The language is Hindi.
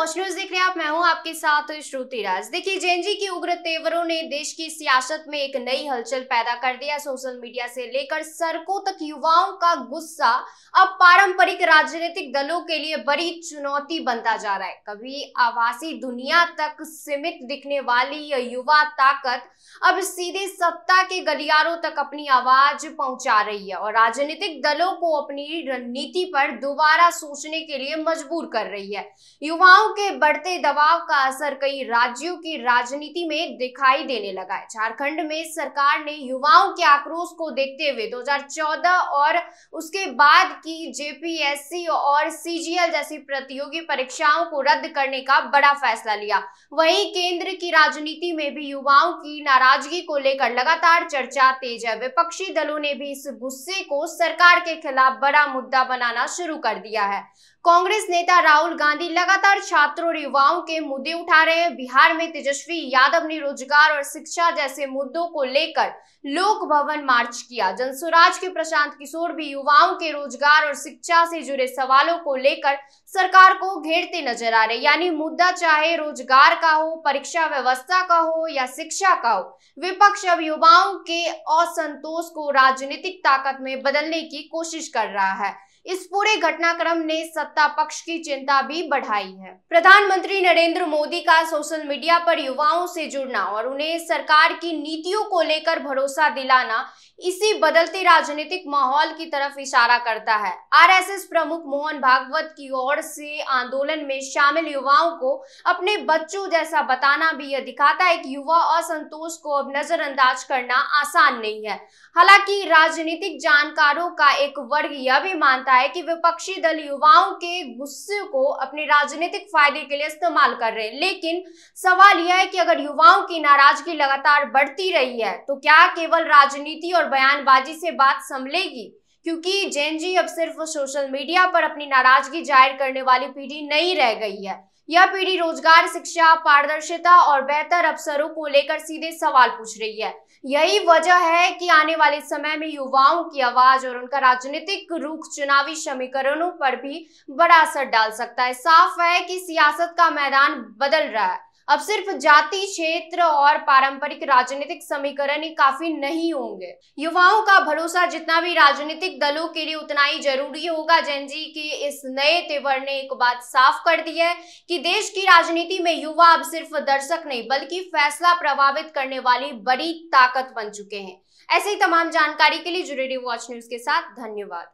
वॉच न्यूज देख रहे हैं आप। मैं हूं आपके साथ श्रुति राज। देखिए, जेनजी की उग्र तेवरों ने देश की सियासत में एक नई हलचल पैदा कर दिया। सोशल मीडिया से लेकर सड़कों तक युवाओं का गुस्सा अब पारंपरिक राजनीतिक दलों के लिए बड़ी चुनौती बनता जा रहा है। कभी आभासी दुनिया तक सीमित दिखने वाली यह युवा ताकत अब सीधे सत्ता के गलियारों तक अपनी आवाज पहुंचा रही है और राजनीतिक दलों को अपनी रणनीति पर दोबारा सोचने के लिए मजबूर कर रही है। युवाओं के बढ़ते दबाव का असर कई राज्यों की राजनीति में दिखाई देने लगा है। झारखंड में सरकार ने युवाओं के आक्रोश को देखते हुए 2014 और उसके बाद की जेपीएससी और सीजीएल जैसी प्रतियोगी परीक्षाओं को रद्द करने का बड़ा फैसला लिया। वहीं केंद्र की राजनीति में भी युवाओं की नाराजगी को लेकर लगातार चर्चा तेज है। विपक्षी दलों ने भी इस गुस्से को सरकार के खिलाफ बड़ा मुद्दा बनाना शुरू कर दिया है। कांग्रेस नेता राहुल गांधी लगातार छात्रों और युवाओं के मुद्दे उठा रहे हैं। बिहार में तेजस्वी यादव ने रोजगार और शिक्षा जैसे मुद्दों को लेकर लोक भवन मार्च किया। जनसुराज के प्रशांत किशोर भी युवाओं के रोजगार और शिक्षा से जुड़े सवालों को लेकर सरकार को घेरते नजर आ रहे। यानी मुद्दा चाहे रोजगार का हो, परीक्षा व्यवस्था का हो या शिक्षा का हो, विपक्ष अब युवाओं के असंतोष को राजनीतिक ताकत में बदलने की कोशिश कर रहा है। इस पूरे घटनाक्रम ने सत्ता पक्ष की चिंता भी बढ़ाई है। प्रधानमंत्री नरेंद्र मोदी का सोशल मीडिया पर युवाओं से जुड़ना और उन्हें सरकार की नीतियों को लेकर भरोसा दिलाना इसी बदलते राजनीतिक माहौल की तरफ इशारा करता है। आरएसएस प्रमुख मोहन भागवत की ओर से आंदोलन में शामिल युवाओं को अपने बच्चों जैसा बताना भी यह दिखाता है कि युवा असंतोष को अब नजरअंदाज करना आसान नहीं है। हालांकि राजनीतिक जानकारों का एक वर्ग यह भी मानता है कि विपक्षी दल युवाओं के गुस्से को अपने राजनीतिक फायदे के लिए इस्तेमाल कर रहे हैं। लेकिन सवाल यह है कि अगर युवाओं की नाराजगी लगातार बढ़ती रही है तो क्या केवल राजनीति और बयानबाजी से बात संभलेगी? क्योंकि जेनजी अब सिर्फ सोशल मीडिया पर अपनी नाराजगी जाहिर करने वाली पीढ़ी नहीं रह गई है। यह पीढ़ी रोजगार, शिक्षा, पारदर्शिता और बेहतर अवसरों को लेकर सीधे सवाल पूछ रही है। यही वजह है कि आने वाले समय में युवाओं की आवाज और उनका राजनीतिक रुख चुनावी समीकरणों पर भी बड़ा असर डाल सकता है। साफ है कि सियासत का मैदान बदल रहा है। अब सिर्फ जाति, क्षेत्र और पारंपरिक राजनीतिक समीकरण ही काफी नहीं होंगे। युवाओं का भरोसा जितना भी राजनीतिक दलों के लिए उतना ही जरूरी होगा। जेनजी के इस नए तेवर ने एक बात साफ कर दी है कि देश की राजनीति में युवा अब सिर्फ दर्शक नहीं बल्कि फैसला प्रभावित करने वाली बड़ी ताकत बन चुके हैं। ऐसे ही तमाम जानकारी के लिए जुड़े रहिए वॉच न्यूज के साथ। धन्यवाद।